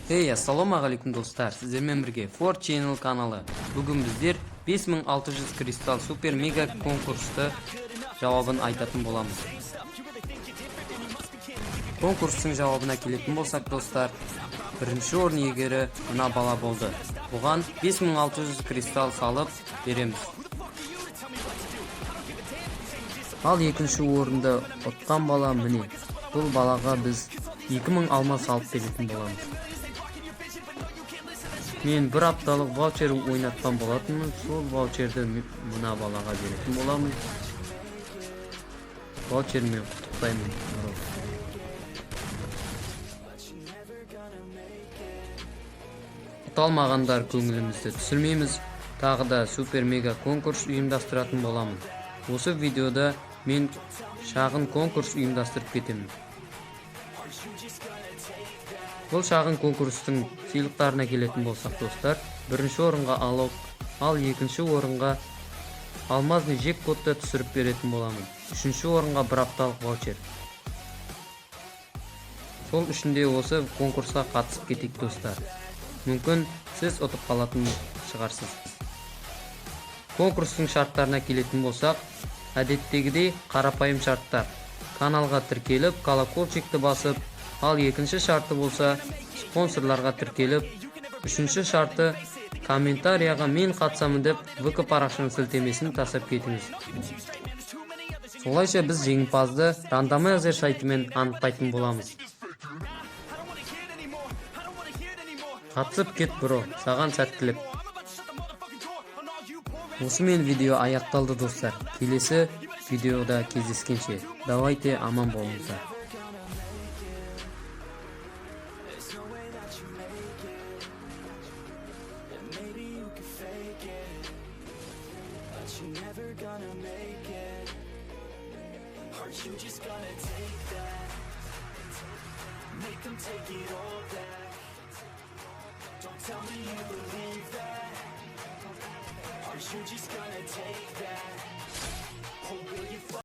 Assalomu alaykum do'stlar. Sizlarмен birga Ford Channel kanali. Bugun bizlar 5600 kristal super mega konkursda javobini aytатын bo'lamiz. Konkursning javobına kelетін bo'lsak do'stlar, birinchi o'rin egari mana bala bo'ldi. Bugan 5600 kristal salib beremiz. Al ikkinchi o'rinda o'tgan bala mini. Bu balaga biz 2000 alma salib berетін bo'lamiz. Men bir haftalık voucher oynatkan bo'latimman. Sol voucherda mına balaga berетін bo'laman. Voucher men qutuqlayman. Utalmaganlar ko'nglimizde түсірмейміз. Тағы да super mega konkurs ұйымдастыратын боламын. Осы videoda men шағын конкурс ұйымдастырып кетемін. Бұл шағын конкурстың сыйлықтарына келетін болсақ достар, бірінші орынға алок, ал екінші орынға алмазный жекпотты түсіріп беретін боламын. Үшінші орынға бір апталық ваучер. Сол үшінде осы конкурсқа қатысып кетейік достар. Мүмкін сіз ұтып қалатын шығарсыз. Конкурстың шарттарына келетін болсақ, әдеттегідей қарапайым шарттар. Каналға тіркеліп, колокольчикті басып, ал екінші шарты болса спонсорларға тіркеліп, үшінші шарты комментарияға мен қатысамын деп ВК парақшаның сілтемесін тасып кетіңіз. Солайша біз жеңімпазды рандомайзер сайтымен анықтайтын боламыз. Қатысып кет бро, саған сәттілік. Осымен видео аяқталды достар. Келесі видеода кездескенше. Давайте аман болыңыздар. You're never gonna make it. Are you just gonna take that? Make them take it all back. Don't tell me you believe that. Are you just gonna take that? Or will you